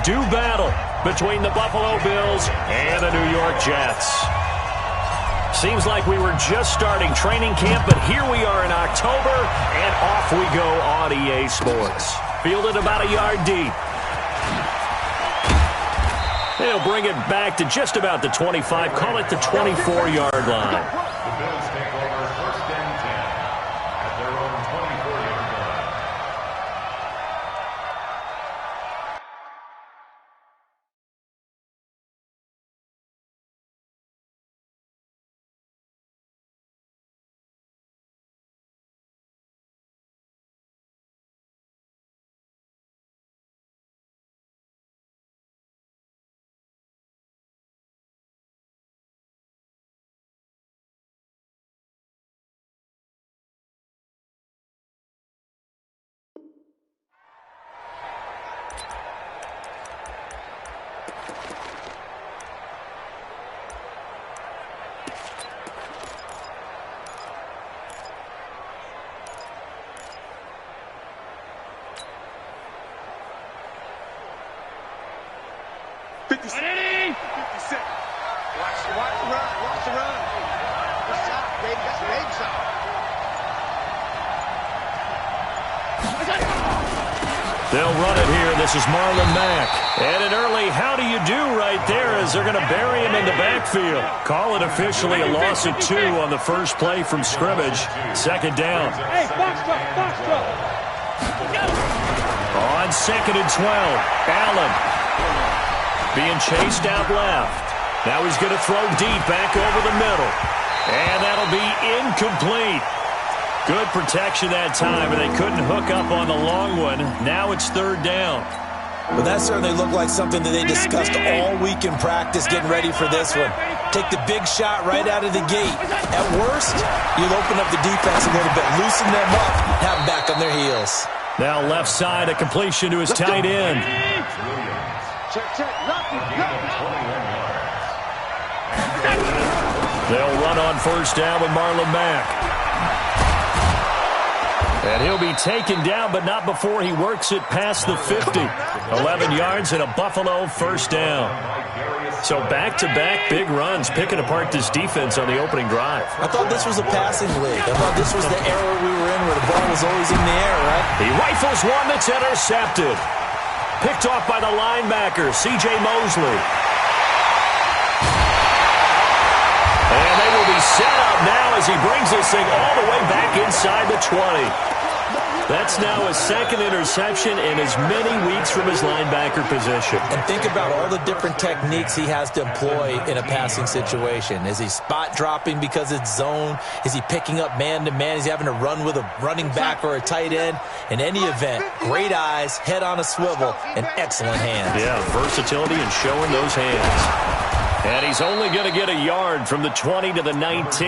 do battle between the Buffalo Bills and the New York Jets. Seems like we were just starting training camp, but here we are in October, and off we go on EA Sports. Fielded about a yard deep. They'll bring it back to just about the 25, call it the 24-yard line. The Bills take over 1st and 10 at their own 24-yard line. Watch the run. The shot, baby. That's a big shot. They'll run it here. This is Marlon Mack. And an early how do you do right there as they're going to bury him in the backfield. Call it officially a loss of 2 on the first play from scrimmage. 2nd down. Hey, box truck. On 2nd and 12, Allen being chased out left. Now he's going to throw deep back over the middle. And that'll be incomplete. Good protection that time, and they couldn't hook up on the long one. Now it's 3rd down. Well, that certainly looked like something that they discussed all week in practice, getting ready for this one. Take the big shot right out of the gate. At worst, you'll open up the defense a little bit, loosen them up, have them back on their heels. Now left side, a completion to his tight end. Check. They'll run on 1st down with Marlon Mack. And he'll be taken down, but not before he works it past the 50. 11 yards and a Buffalo 1st down. So back-to-back big runs, picking apart this defense on the opening drive. I thought this was a passing league. I thought this was the era we were in where the ball was always in the air, right? He rifles one that's intercepted. Picked off by the linebacker, C.J. Mosley. And they will be set up now as he brings this thing all the way back inside the 20. That's now his 2nd interception in as many weeks from his linebacker position. And think about all the different techniques he has to employ in a passing situation. Is he spot dropping because it's zone? Is he picking up man-to-man? Is he having to run with a running back or a tight end? In any event, great eyes, head on a swivel, and excellent hands. Yeah, versatility and showing those hands. And he's only going to get a yard from the 20 to the 19.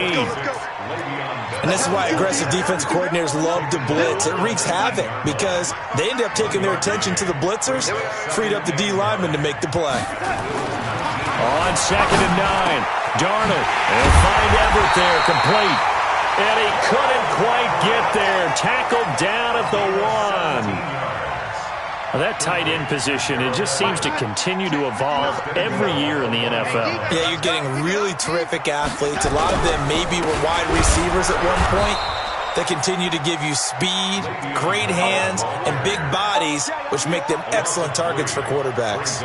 And this is why aggressive defensive coordinators love to blitz. It wreaks havoc because they end up taking their attention to the blitzers, freed up the D lineman to make the play. On 2nd and 9, Darnold. They'll find Everett there, complete. And he couldn't quite get there. Tackled down at the 1. Well, that tight end position, it just seems to continue to evolve every year in the NFL. Yeah, you're getting really terrific athletes. A lot of them maybe were wide receivers at one point. They continue to give you speed, great hands, and big bodies, which make them excellent targets for quarterbacks.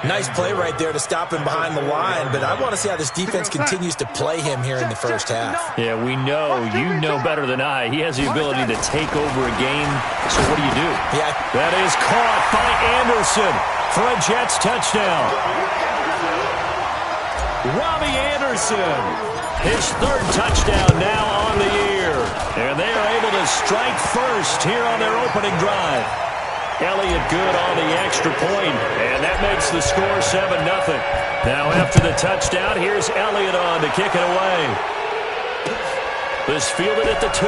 Nice play right there to stop him behind the line, but I want to see how this defense continues to play him here in the first half. Yeah, we know. You know better than I. He has the ability to take over a game, so what do you do? Yeah. That is caught by Anderson for a Jets touchdown. Robbie Anderson, his 3rd touchdown now on the year. And they are able to strike first here on their opening drive. Elliott good on the extra point, and that makes the score 7-0. Now after the touchdown, here's Elliott on to kick it away. This fielded at the 2.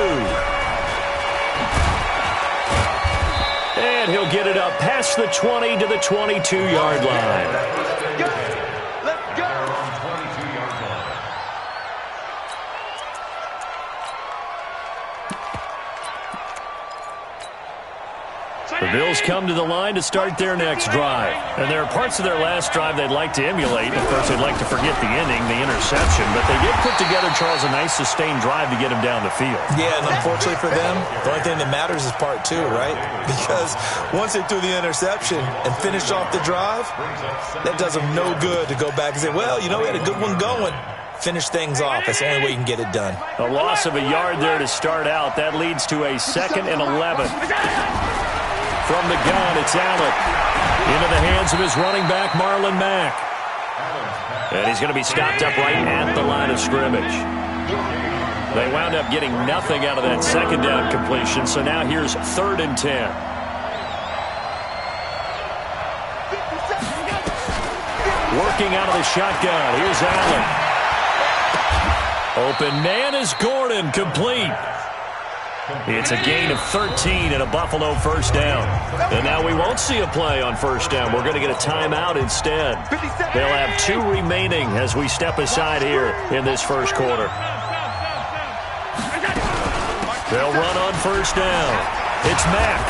And he'll get it up past the 20 to the 22-yard line. The Bills come to the line to start their next drive. And there are parts of their last drive they'd like to emulate. Of course, they'd like to forget the ending, the interception. But they did put together, Charles, a nice sustained drive to get him down the field. Yeah, and unfortunately for them, the only thing that matters is part two, right? Because once they threw the interception and finished off the drive, that does them no good to go back and say, well, you know, we had a good one going. Finish things off. That's the only way you can get it done. A loss of a yard there to start out. That leads to a 2nd and 11. From the gun, it's Allen. Into the hands of his running back, Marlon Mack. And he's going to be stopped up right at the line of scrimmage. They wound up getting nothing out of that 2nd down completion, so now here's 3rd and 10. Working out of the shotgun. Here's Allen. Open man is Gordon, complete. It's a gain of 13 and a Buffalo first down. And now we won't see a play on first down. We're going to get a timeout instead. They'll have 2 remaining as we step aside here in this first quarter. They'll run on first down. It's Mack.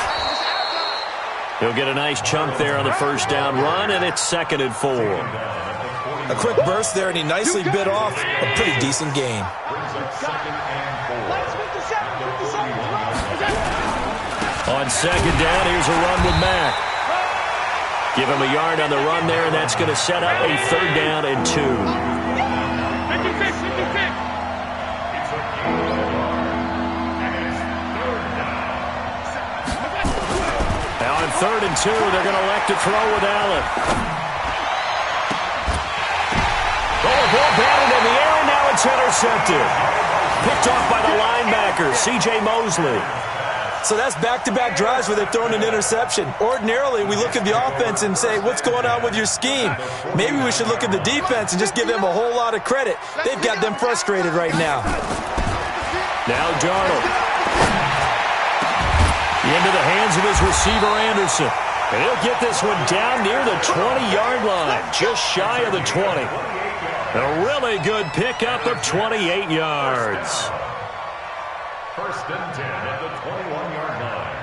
He'll get a nice chunk there on the first down run, and it's 2nd and 4. A quick burst there, and he nicely bit off a pretty decent gain. On 2nd down, here's a run with Mack. Give him a yard on the run there, and that's going to set up a 3rd down and 2. Now on 3rd and 2, they're going to elect to throw with Allen. Ball batted in the air, and now it's intercepted. Picked off by the linebacker, C.J. Mosley. So that's back-to-back drives where they've thrown an interception. Ordinarily, we look at the offense and say, what's going on with your scheme? Maybe we should look at the defense and just give them a whole lot of credit. They've got them frustrated right now. Now Darnold. Into the hands of his receiver, Anderson. And he'll get this one down near the 20-yard line, just shy of the 20. A really good pickup of 28 yards. 1st and 10 at the 21-yard line.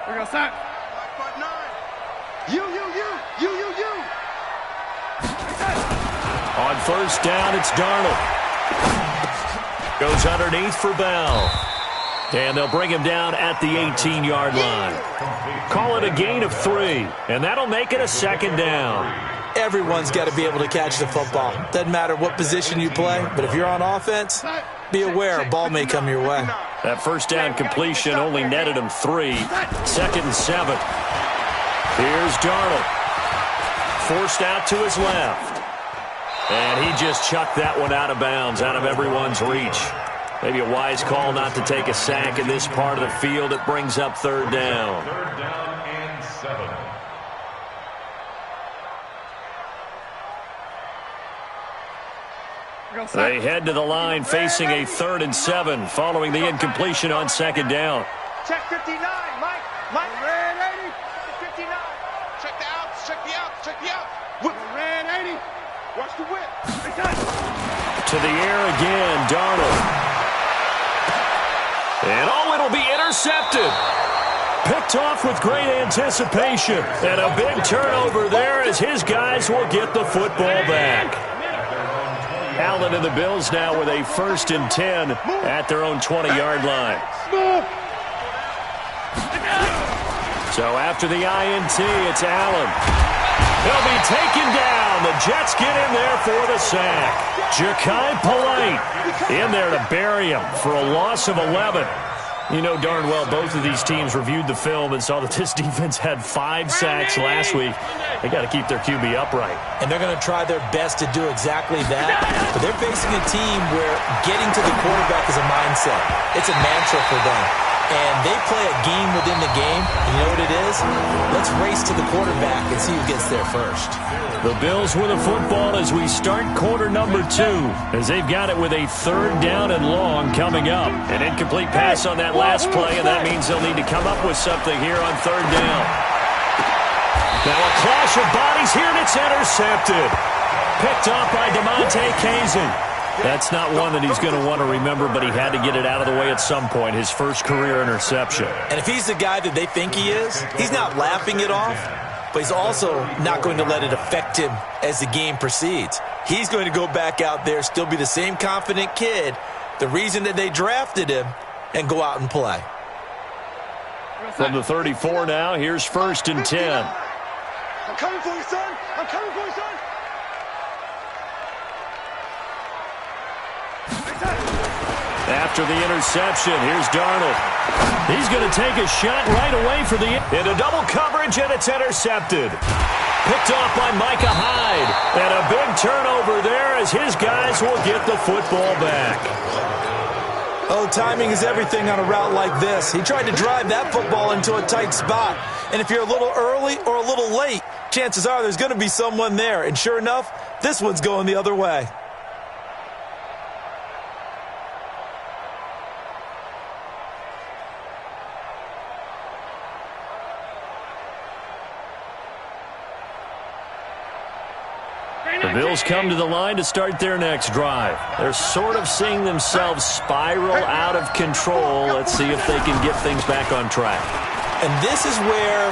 We're going to sack. You. On first down, it's Darnold. Goes underneath for Bell. And they'll bring him down at the 18-yard line. Call it a gain of 3, and that'll make it a 2nd down. Everyone's got to be able to catch the football. Doesn't matter what position you play, but if you're on offense, be aware a ball may come your way. That first down completion only netted him 3. 2nd and 7. Here's Darnold. Forced out to his left. And he just chucked that one out of bounds, out of everyone's reach. Maybe a wise call not to take a sack in this part of the field. It brings up 3rd down. 3rd down and 7. They head to the line facing a 3rd and 7 following the incompletion on 2nd down. Check 59, Mike. Red 80. 59. Check the outs. Check the outs. Whip. Red 80. Watch the whip. To the air again, Darnold. And it'll be intercepted. Picked off with great anticipation. And a big turnover there as his guys will get the football back. Allen and the Bills now with a 1st and 10 at their own 20-yard line. So after the INT, it's Allen. He'll be taken down. The Jets get in there for the sack. Ja'Kai Polite in there to bury him for a loss of 11. You know darn well both of these teams reviewed the film and saw that this defense had 5 sacks last week. They got to keep their QB upright. And they're going to try their best to do exactly that. But they're facing a team where getting to the quarterback is a mindset. It's a mantra for them. And they play a game within the game. And you know what it is? Let's race to the quarterback and see who gets there first. The Bills with the football as we start quarter number 2, as they've got it with a 3rd down and long coming up. An incomplete pass on that last play, and that means they'll need to come up with something here on 3rd down. Now a clash of bodies here, and it's intercepted. Picked off by DeMonte Kazin. That's not one that he's going to want to remember, but he had to get it out of the way at some point, his first career interception. And if he's the guy that they think he is, he's not laughing it off, but he's also not going to let it affect him as the game proceeds. He's going to go back out there, still be the same confident kid, the reason that they drafted him, and go out and play. From the 34 now, here's 1st and 10. I'm coming for you, son. I'm coming for you, son. After the interception, here's Darnold. He's going to take a shot right away for the into double coverage, and it's intercepted. Picked off by Micah Hyde. And a big turnover there as his guys will get the football back. Oh, timing is everything on a route like this. He tried to drive that football into a tight spot. And if you're a little early or a little late, chances are there's going to be someone there. And sure enough, this one's going the other way. The Bills come to the line to start their next drive. They're sort of seeing themselves spiral out of control. Let's see if they can get things back on track. And this is where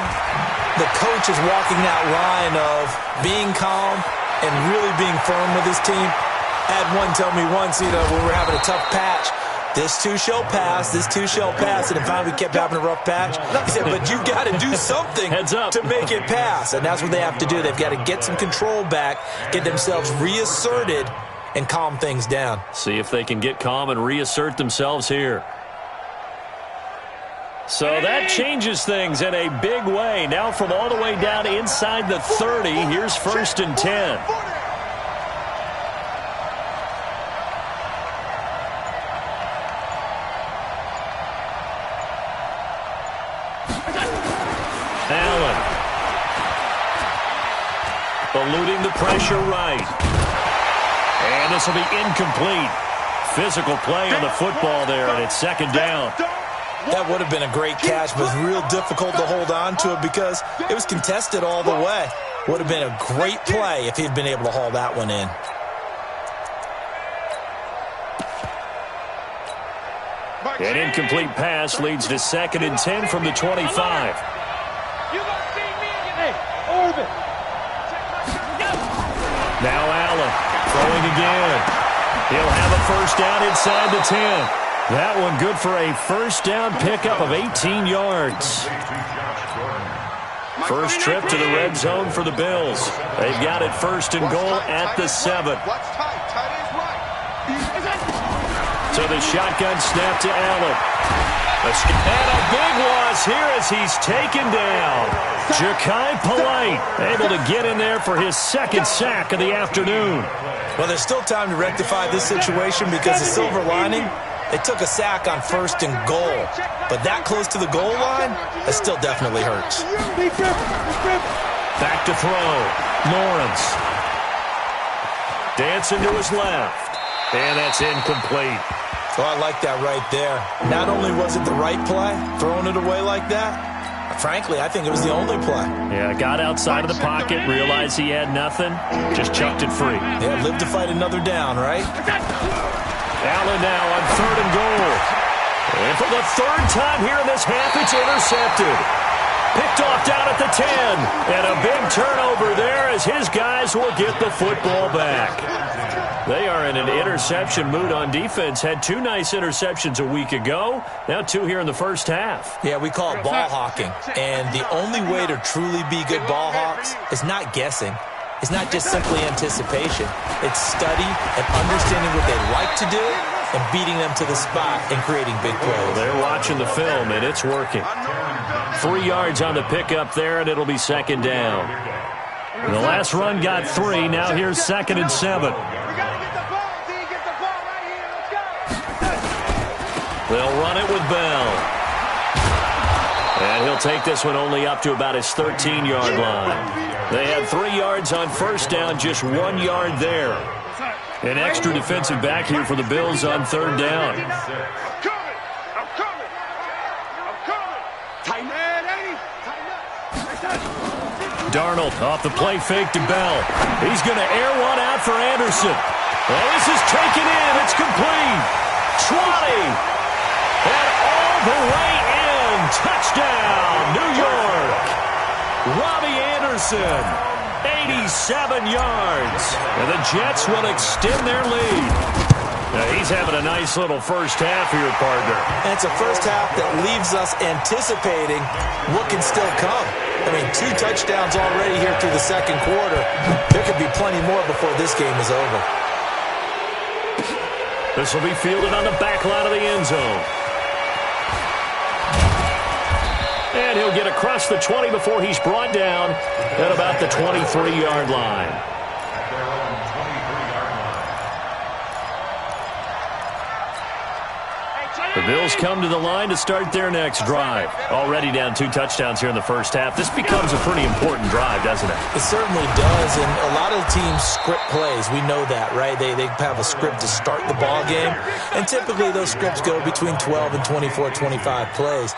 the coach is walking that line of being calm and really being firm with his team. I had one tell me once, when we were having a tough patch, this too shall pass, this too shall pass. And finally we kept having a rough patch. He said, but you've got to do something to make it pass. And that's what they have to do. They've got to get some control back, get themselves reasserted, and calm things down. See if they can get calm and reassert themselves here. So that changes things in a big way. Now from all the way down inside the 30, here's 1st and 10. Allen. Eluding the pressure right. And this will be incomplete. Physical play on the football there, and it's 2nd down. That would have been a great catch, but it was real difficult to hold on to it because it was contested all the way. Would have been a great play if he'd been able to haul that one in. An incomplete pass leads to 2nd and 10 from the 25. Now Allen throwing again. He'll have a 1st down inside the 10. That one good for a 1st down pickup of 18 yards. First trip to the red zone for the Bills. They've got it 1st and goal at the 7. So the shotgun snap to Allen. And a big loss here as he's taken down. Ja'Kai Polite able to get in there for his 2nd sack of the afternoon. Well, there's still time to rectify this situation because the silver lining, they took a sack on 1st and goal. But that close to the goal line, that still definitely hurts. Back to throw. Lawrence. Dancing to his left. And that's incomplete. Oh, I like that right there. Not only was it the right play, throwing it away like that, frankly, I think it was the only play. Yeah, got outside of the pocket, realized he had nothing, just chucked it free. Yeah, live to fight another down, right? Allen now on 3rd and goal. And for the 3rd time here in this half, it's intercepted. Picked off down at the 10. And a big turnover there as his guys will get the football back. They are in an interception mood on defense. Had 2 nice interceptions a week ago. Now 2 here in the 1st half. Yeah, we call it ball hawking. And the only way to truly be good ball hawks is not guessing. It's not just simply anticipation. It's study and understanding what they like to do and beating them to the spot and creating big plays. They're watching the film, and it's working. 3 yards on the pickup there, and it'll be 2nd down. The last run got 3. Now here's 2nd and 7. They'll run it with Bell. And he'll take this one only up to about his 13-yard line. They had 3 yards on 1st down, just 1 yard there. An extra defensive back here for the Bills on 3rd down. I'm coming. Tight end, Eddie. Tighten up. Darnold off the play fake to Bell. He's going to air one out for Anderson. Well, this is taken in. It's complete. 20. And all the way in. Touchdown, New York. Robbie Anderson, 87 yards. And the Jets will extend their lead. Now he's having a nice little first half here, partner. And it's a first half that leaves us anticipating what can still come. I mean, 2 touchdowns already here through the second quarter. There could be plenty more before this game is over. This will be fielded on the back line of the end zone. And he'll get across the 20 before he's brought down at about the 23-yard line. The Bills come to the line to start their next drive. Already down 2 touchdowns here in the first half. This becomes a pretty important drive, doesn't it? It certainly does, and a lot of teams script plays. We know that, right? They have a script to start the ball game, and typically those scripts go between 12 and 24, 25 plays.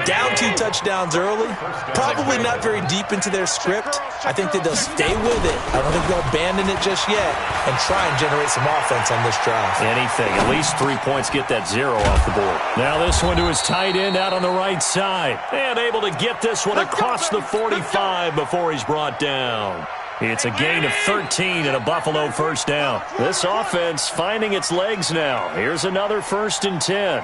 Down 2 touchdowns early, probably not very deep into their script. I think that they'll stay with it. I don't think they'll abandon it just yet and try and generate some offense on this drive. Anything. At least 3 points, get that 0 off the board. Now this one to his tight end out on the right side. And able to get this one across the 45 before he's brought down. It's a gain of 13 and a Buffalo first down. This offense finding its legs now. Here's another 1st and 10.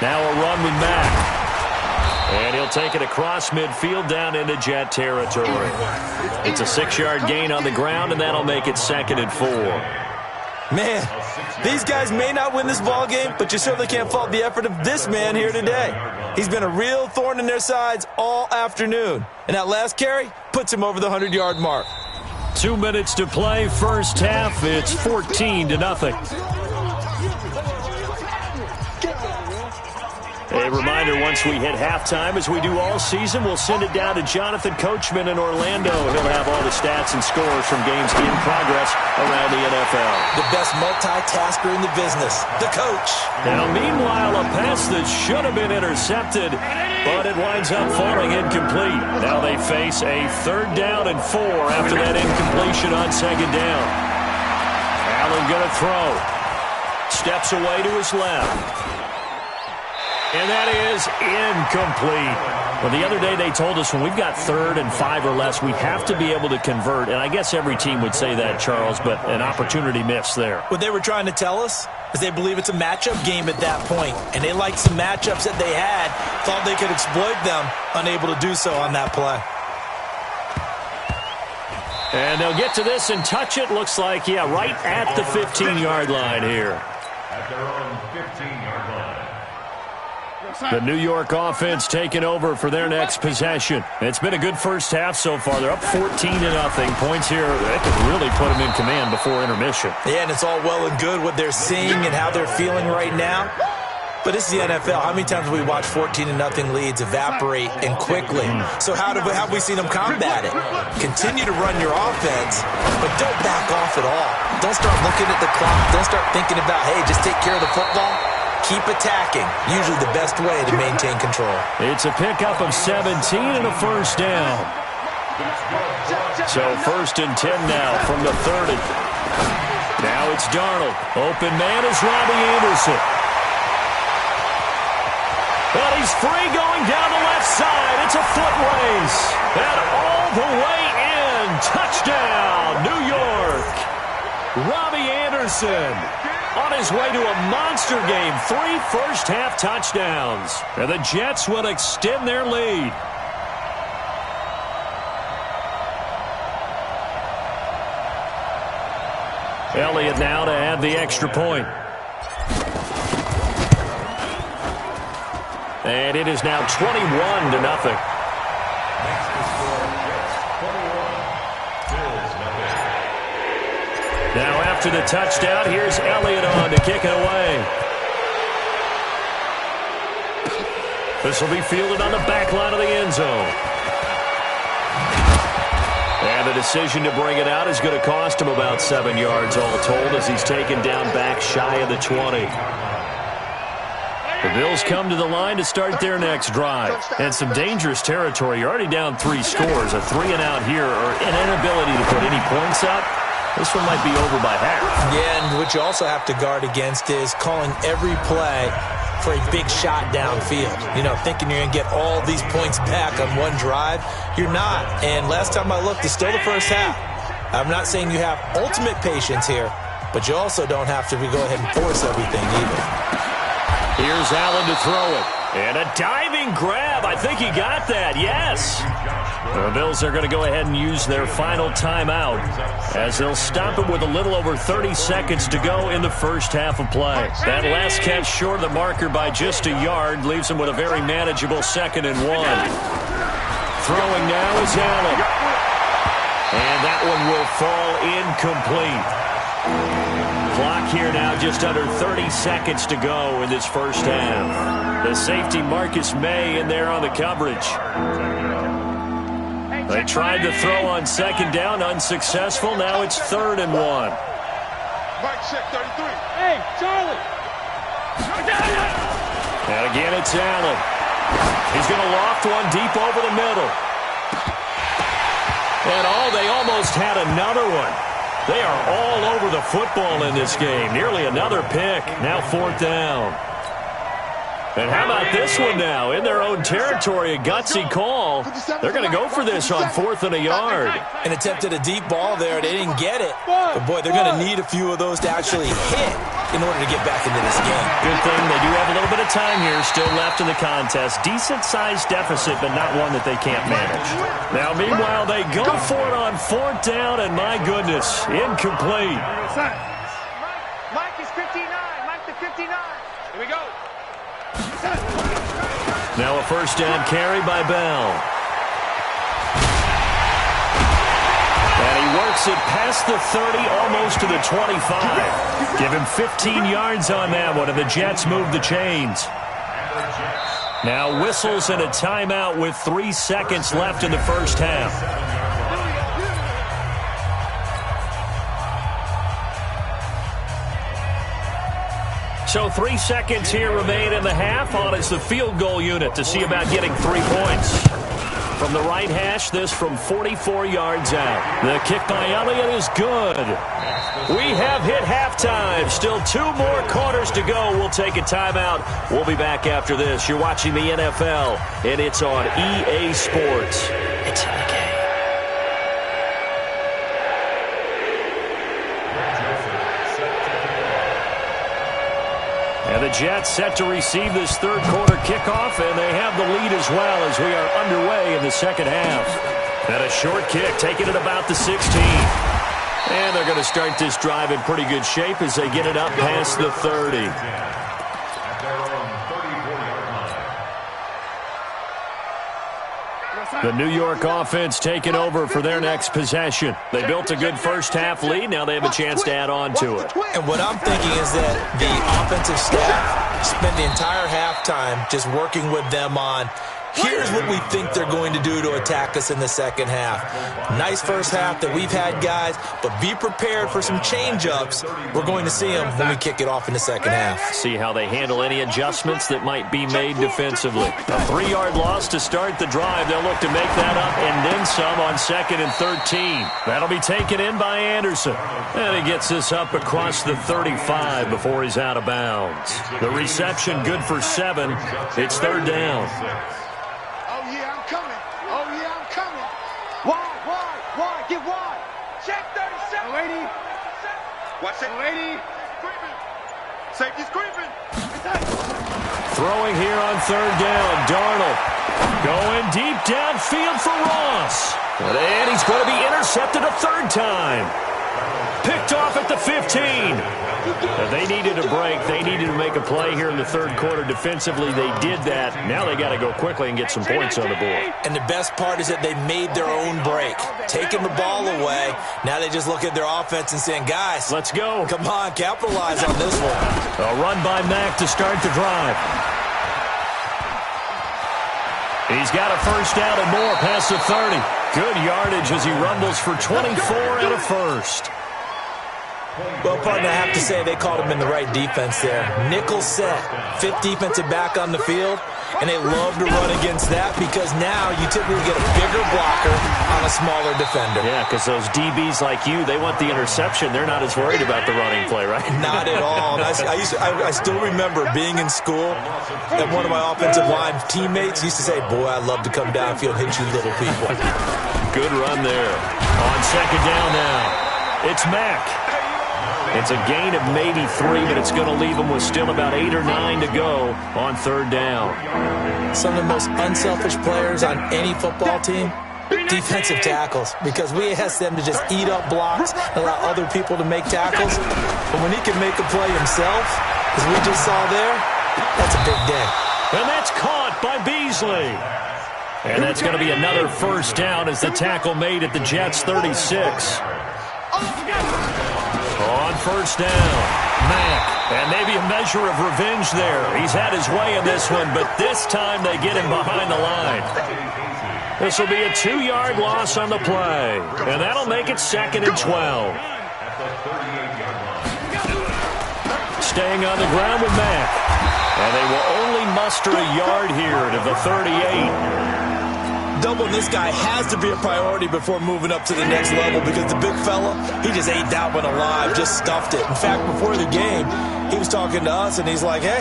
Now a run with Mack. And he'll take it across midfield down into Jet territory. It's a 6-yard gain on the ground, and that'll make it 2nd and 4. Man, these guys may not win this ball game, but you certainly can't fault the effort of this man here today. He's been a real thorn in their sides all afternoon. And that last carry puts him over the 100-yard mark. 2 minutes to play, first half. It's 14-0. A reminder, once we hit halftime, as we do all season, we'll send it down to Jonathan Coachman in Orlando. He'll have all the stats and scores from games in progress around the NFL. The best multitasker in the business, the coach. Now, meanwhile, a pass that should have been intercepted, but it winds up falling incomplete. Now they face a 3rd down and 4 after that incompletion on 2nd down. Allen going to throw. Steps away to his left. And that is incomplete. Well, the other day they told us when we've got 3rd and 5 or less, we have to be able to convert. And I guess every team would say that, Charles, but an opportunity missed there. What they were trying to tell us is they believe it's a matchup game at that point. And they liked some matchups that they had, thought they could exploit them, unable to do so on that play. And they'll get to this and touch it. Looks like, yeah, right at the 15-yard line here. At their own 15-yard line. The New York offense taking over for their next possession. It's been a good first half so far. They're up 14-0. Points here, that could really put them in command before intermission. Yeah, and it's all well and good what they're seeing and how they're feeling right now. But this is the NFL. How many times have we watched 14-0 leads evaporate and quickly? So how have we seen them combat it? Continue to run your offense, but don't back off at all. Don't start looking at the clock. Don't start thinking about, hey, just take care of the football. Keep attacking. Usually the best way to maintain control. It's a pickup of 17 and a first down. So 1st and 10 now from the 30. Now it's Darnold. Open man is Robbie Anderson. But he's free going down the left side. It's a foot race. And all the way in. Touchdown, New York. Robbie Anderson on his way to a monster game. 3 first-half touchdowns. And the Jets will extend their lead. Elliott now to add the extra point. And it is now 21-0. Now after the touchdown, here's Elliott on to kick it away. This will be fielded on the back line of the end zone. And the decision to bring it out is going to cost him about 7 yards all told as he's taken down back shy of the 20. The Bills come to the line to start their next drive. And some dangerous territory. You're already down 3 scores. A 3-and-out here or an inability to put any points up. This one might be over by half. Yeah, and what you also have to guard against is calling every play for a big shot downfield. You know, thinking you're going to get all these points back on one drive. You're not. And last time I looked, it's still the first half. I'm not saying you have ultimate patience here, but you also don't have to go ahead and force everything either. Here's Allen to throw it. And a diving grab. I think he got that. Yes. The Bills are going to go ahead and use their final timeout as they'll stop it with a little over 30 seconds to go in the first half of play. That last catch short of the marker by just a yard leaves them with a very manageable 2nd and 1. Throwing now is Allen. And that one will fall incomplete. Clock here now, just under 30 seconds to go in this first half. The safety Marcus May in there on the coverage. They tried to throw on 2nd down, unsuccessful. Now it's 3rd and 1. Mike, check 33. Hey, Charlie. And again, it's Allen. He's going to loft one deep over the middle. And they almost had another one. They are all over the football in this game. Nearly another pick. Now 4th down. And how about this one now? In their own territory, a gutsy call. They're going to go for this on 4th and a yard. And attempted a deep ball there. They didn't get it. But, boy, they're going to need a few of those to actually hit in order to get back into this game. Good thing they do have a little bit of time here still left in the contest. Decent-sized deficit, but not one that they can't manage. Now, meanwhile, they go for it on 4th down, and my goodness, incomplete. Mike is 59. Mike the 59. Here we go. Now a 1st down carry by Bell. And he works it past the 30, almost to the 25. Give him 15 yards on that one, and the Jets move the chains. Now whistles and a timeout with 3 seconds left in the first half. So 3 seconds here remain in the half. On is the field goal unit to see about getting 3 points. From the right hash, this from 44 yards out. The kick by Elliott is good. We have hit halftime. Still 2 more quarters to go. We'll take a timeout. We'll be back after this. You're watching the NFL, and it's on EA Sports. It's in the game. And the Jets set to receive this 3rd quarter kickoff, and they have the lead as well as we are underway in the 2nd half. And a short kick taken at about the 16. And they're going to start this drive in pretty good shape as they get it up past the 30. At their own 34-yard line. The New York offense taking over for their next possession. They built a good first half lead. Now they have a chance to add on to it. And what I'm thinking is that the offensive staff spent the entire halftime just working with them on, here's what we think they're going to do to attack us in the second half. Nice first half that we've had, guys, but be prepared for some change-ups. We're going to see them when we kick it off in the second half. See how they handle any adjustments that might be made defensively. A 3-yard loss to start the drive. They'll look to make that up and then some on 2nd and 13. That'll be taken in by Anderson. And he gets this up across the 35 before he's out of bounds. The reception good for 7. It's 3rd down. Wide, get wide. Check 37. Lady. Watch it. Lady. Safety's creeping. Throwing here on 3rd down. Darnold going deep downfield for Ross. And he's going to be intercepted a 3rd time. Picked off at the 15. They needed a break. They needed to make a play here in the 3rd quarter defensively. They did that. Now they got to go quickly and get some points on the board. And the best part is that they made their own break. Taking the ball away. Now they just look at their offense and saying, guys, let's go. Come on, capitalize on this one. A run by Mack to start the drive. He's got a 1st down and more past the 30. Good yardage as he rumbles for 24 and a 1st. Well, partner, I have to say they called him in the right defense there. Nickel set, fifth defensive back on the field, and they love to run against that because now you typically get a bigger blocker on a smaller defender. Yeah, because those DBs like you, they want the interception. They're not as worried about the running play, right? Not at all. And I still remember being in school, and one of my offensive line teammates used to say, boy, I'd love to come downfield and hit you little people. Good run there. On second down now, it's Mack. It's a gain of maybe 3, but it's going to leave them with still about 8 or 9 to go on third down. Some of the most unselfish players on any football team, defensive tackles, because we ask them to just eat up blocks, allow other people to make tackles. But when he can make a play himself, as we just saw there, that's a big day. And that's caught by Beasley. And that's going to be another first down as the tackle made at the Jets' 36. On first down, Mack, and maybe a measure of revenge there. He's had his way in this one, but this time they get him behind the line. This will be a 2-yard loss on the play, and that'll make it 2nd and 12. Staying on the ground with Mack, and they will only muster a yard here to the 38. Doubling this guy has to be a priority before moving up to the next level because the big fella, he just ate that one alive, just stuffed it. In fact, before the game, he was talking to us, and he's like, hey,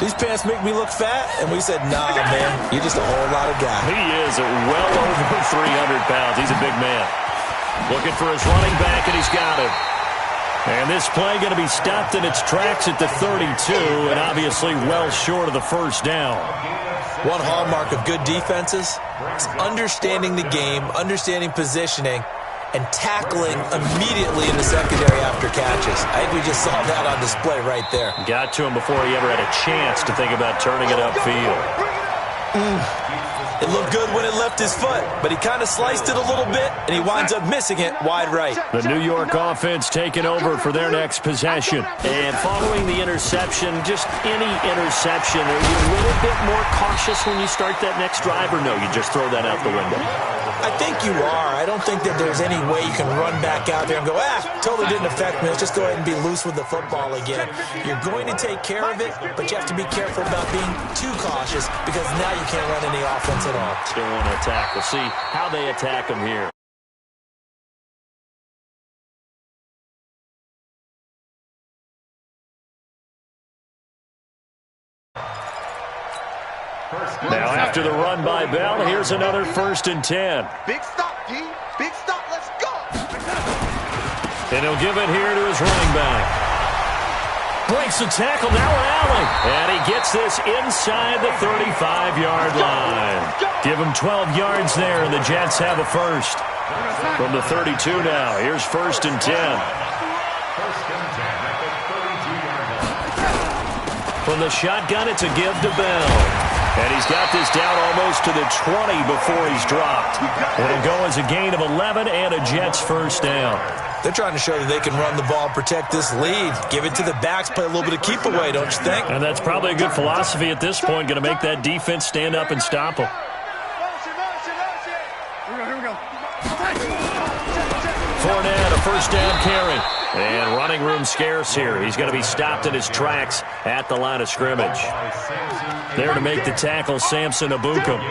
these pants make me look fat? And we said, nah, man, you're just a whole lot of guy. He is well over 300 pounds. He's a big man. Looking for his running back, and he's got him. And this play going to be stopped in its tracks at the 32, and obviously well short of the first down. One hallmark of good defenses is understanding the game, understanding positioning, and tackling immediately in the secondary after catches. I think we just saw that on display right there. Got to him before he ever had a chance to think about turning it upfield. It looked good when it left his foot, but he kind of sliced it a little bit, and he winds up missing it wide right. The New York offense taking over for their next possession. And following the interception, just any interception, are you a little bit more cautious when you start that next drive, or no, you just throw that out the window? I think you are. I don't think that there's any way you can run back out there and go, totally didn't affect me. Let's just go ahead and be loose with the football again. You're going to take care of it, but you have to be careful about being too cautious because now you can't run any offense at all. Still want to attack. We'll see how they attack them here. Now after the run by Bell, here's another 1st and 10. Big stop, D. Big stop. Let's go. And he'll give it here to his running back. Breaks the tackle, now an alley. And he gets this inside the 35-yard line. Give him 12 yards there, and the Jets have a first. From the 32 now, here's 1st and 10. 1st and 10 at the 32-yard line. From the shotgun, it's a give to Bell. And he's got this down almost to the 20 before he's dropped. It'll go as a gain of 11 and a Jets first down. They're trying to show that they can run the ball, protect this lead. Give it to the backs, play a little bit of keep away, don't you think? And that's probably a good philosophy at this point, going to make that defense stand up and stop them. Here we go. Fournette, a first down carry. And running room scarce here. He's going to be stopped in his tracks at the line of scrimmage. There to make the tackle, Samson Abukum. 2nd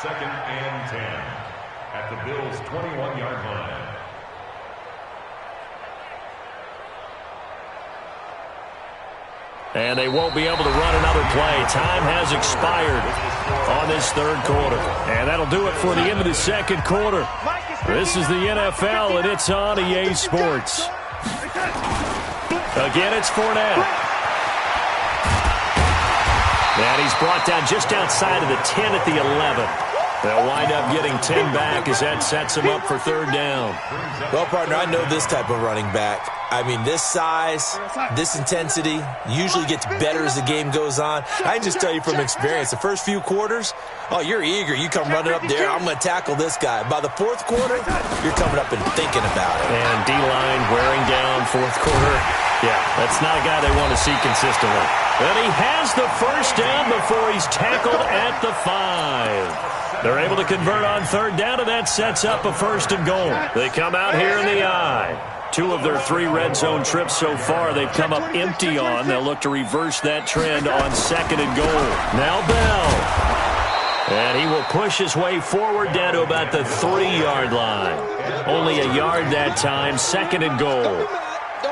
and 10 at the Bills' 21-yard line. And they won't be able to run another play. Time has expired on this 3rd quarter. And that'll do it for the end of the 2nd quarter. This is the NFL, and it's on EA Sports. Again, it's Fournette. And he's brought down just outside of the 10 at the 11. They'll wind up getting 10 back as that sets him up for 3rd down. Well, partner, I know this type of running back. I mean, this size, this intensity usually gets better as the game goes on. I can just tell you from experience, the first few quarters, oh, you're eager. You come running up there, I'm going to tackle this guy. By the 4th quarter, you're coming up and thinking about it. And D-line wearing down 4th quarter. Yeah, that's not a guy they want to see consistently. And he has the first down before he's tackled at the 5. They're able to convert on 3rd down, and that sets up a 1st and goal. They come out here in the I. 2 of their 3 red zone trips so far, they've come up empty on. They'll look to reverse that trend on 2nd and goal. Now Bell. And he will push his way forward down to about the 3-yard line. Only a yard that time, 2nd and goal.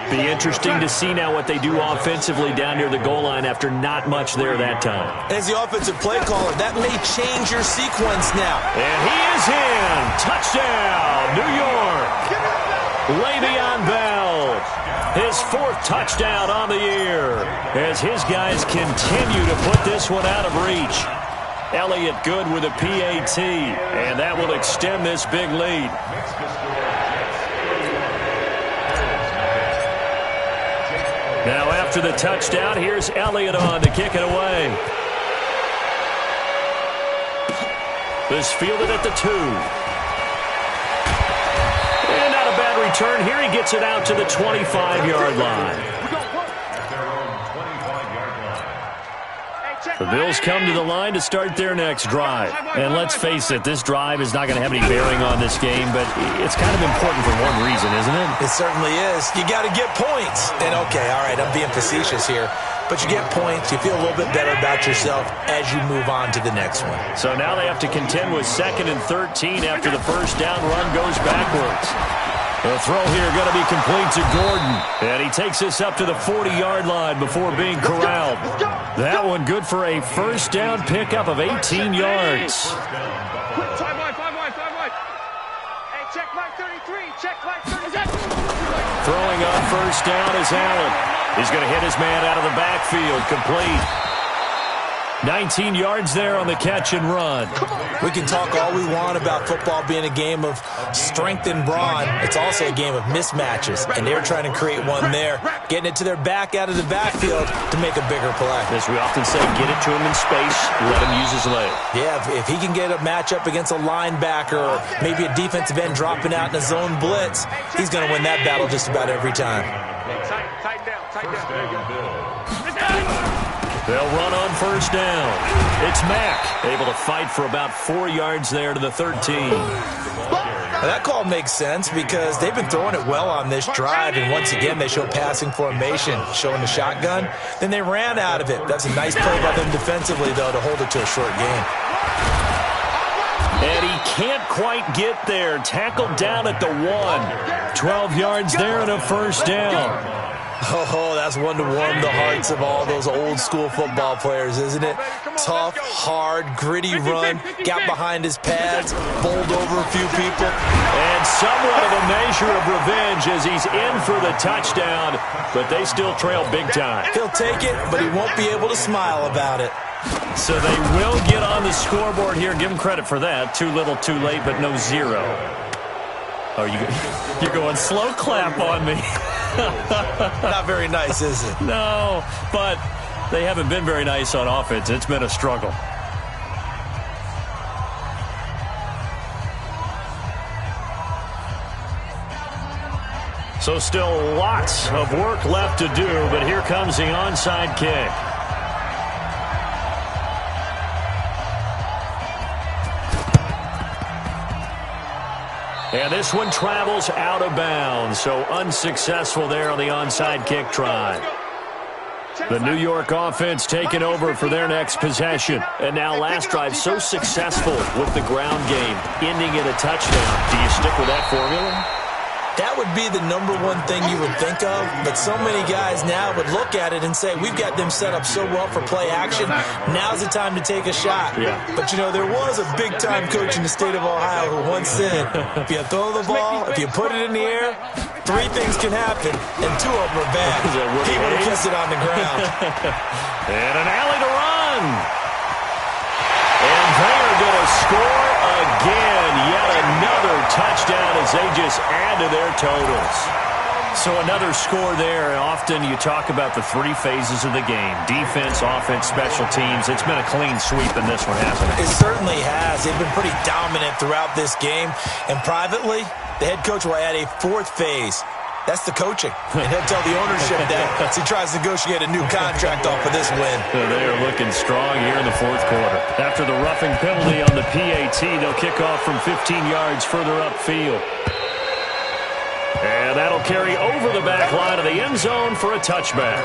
Be interesting to see now what they do offensively down near the goal line after not much there that time. As the offensive play caller, that may change your sequence now. And he is in. Touchdown, New York. Le'Veon Bell, his 4th touchdown on the year as his guys continue to put this one out of reach. Elliott good with a PAT, and that will extend this big lead. Now after the touchdown, here's Elliott on to kick it away. This fielded at the 2. And not a bad return here. He gets it out to the 25-yard line. The Bills come to the line to start their next drive. And let's face it, this drive is not going to have any bearing on this game, but it's kind of important for one reason, isn't it? It certainly is. You got to get points. And okay, all right, I'm being facetious here. But you get points, you feel a little bit better about yourself as you move on to the next one. So now they have to contend with 2nd and 13 after the first down run goes backwards. The throw here going to be complete to Gordon. And he takes this up to the 40-yard line before being corralled. That one good for a first down pickup of 18 yards. 5 wide. Hey, check my 33. Check my 33. Throwing on first down is Allen. He's going to hit his man out of the backfield. Complete. 19 yards there on the catch and run. We can talk all we want about football being a game of strength and brawn. It's also a game of mismatches, and they're trying to create one there, getting it to their back out of the backfield to make a bigger play. As we often say, get it to him in space, let him use his leg. Yeah, if he can get a matchup against a linebacker or maybe a defensive end dropping out in a zone blitz, he's going to win that battle just about every time. Tighten down. They'll run on first down. It's Mack, able to fight for about 4 yards there to the 13. Now that call makes sense because they've been throwing it well on this drive, and once again they show passing formation, showing the shotgun. Then they ran out of it. That's a nice play by them defensively, though, to hold it to a short game. And he can't quite get there. Tackled down at the 1. 12 yards there and a first down. Oh, that's one to warm the hearts of all those old-school football players, isn't it? Tough, hard, gritty run, got behind his pads, bowled over a few people. And somewhat of a measure of revenge as he's in for the touchdown, but they still trail big time. He'll take it, but he won't be able to smile about it. So they will get on the scoreboard here. Give him credit for that. Too little, too late, but no 0. Oh, you're going slow clap on me. Not very nice, is it? No, but they haven't been very nice on offense. It's been a struggle. So still lots of work left to do, but here comes the onside kick. And this one travels out of bounds, so unsuccessful there on the onside kick try. The New York offense taking over for their next possession. And now last drive so successful with the ground game, ending in a touchdown. Do you stick with that formula? That would be the number one thing you would think of, but so many guys now would look at it and say, we've got them set up so well for play action, now's the time to take a shot. Yeah. But, you know, there was a big-time coach in the state of Ohio who once said, if you throw the ball, if you put it in the air, 3 things can happen, and 2 of them are bad. He would have kept it on the ground. And an alley to run. And they are going to score again. Yet another touchdown as they just add to their totals. So another score there. Often you talk about the 3 phases of the game. Defense, offense, special teams. It's been a clean sweep in this one, hasn't it? It certainly has. They've been pretty dominant throughout this game. And privately, the head coach will add a 4th phase. That's the coaching. And he'll tell the ownership that as he tries to negotiate a new contract off of this win. They are looking strong here in the 4th quarter. After the roughing penalty on the PAT, they'll kick off from 15 yards further upfield. And that'll carry over the back line of the end zone for a touchback.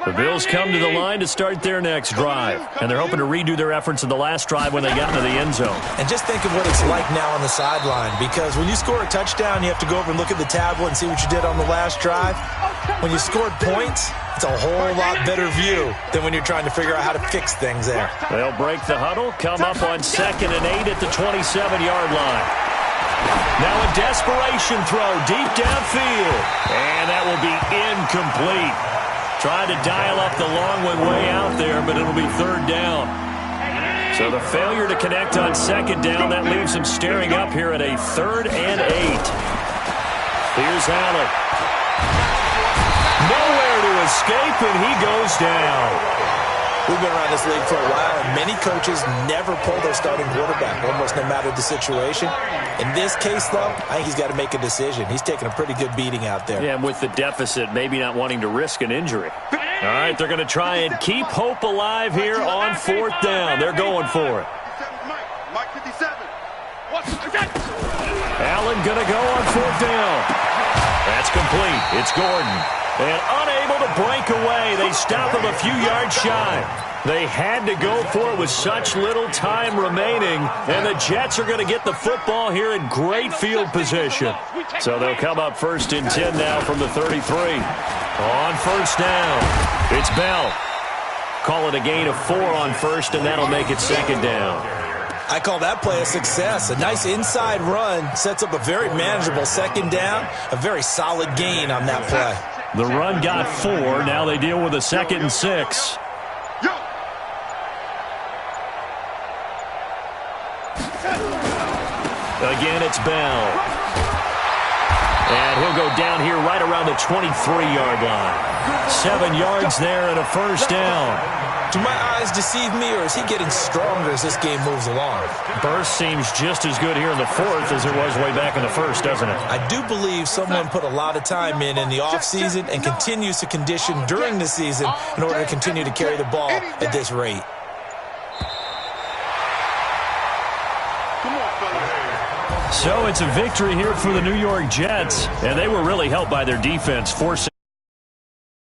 The Bills come to the line to start their next drive, and they're hoping to redo their efforts in the last drive when they got into the end zone. And just think of what it's like now on the sideline, because when you score a touchdown, you have to go over and look at the tablet and see what you did on the last drive. When you scored points, it's a whole lot better view than when you're trying to figure out how to fix things there. They'll break the huddle, come up on 2nd and 8 at the 27-yard line. Now a desperation throw deep downfield, and that will be incomplete. Tried to dial up the long one way out there, but it'll be 3rd down. So the failure to connect on 2nd down, that leaves him staring up here at a 3rd and 8. Here's Allen. Nowhere to escape, and he goes down. We've been around this league for a while, and many coaches never pull their starting quarterback, almost no matter the situation. In this case, though, I think he's got to make a decision. He's taking a pretty good beating out there. Yeah, and with the deficit, maybe not wanting to risk an injury. All right, they're going to try and keep hope alive here on 4th down. They're going for it. Mike 57. Allen going to go on 4th down. That's complete. It's Gordon. And unable to break away. They stop him a few yards shy. They had to go for it with such little time remaining. And the Jets are going to get the football here in great field position. So they'll come up 1st and 10 now from the 33. On 1st down, it's Bell. Call it a gain of 4 on 1st, and that'll make it 2nd down. I call that play a success. A nice inside run sets up a very manageable 2nd down. A very solid gain on that play. The run got 4. Now they deal with a 2nd and 6. Again, it's Bell. And he'll go down here right around the 23-yard line. 7 yards there and a 1st down. Do my eyes deceive me, or is he getting stronger as this game moves along? Burst seems just as good here in the 4th as it was way back in the 1st, doesn't it? I do believe someone put a lot of time in the offseason and continues to condition during the season in order to continue to carry the ball at this rate. So it's a victory here for the New York Jets, and they were really helped by their defense, forcing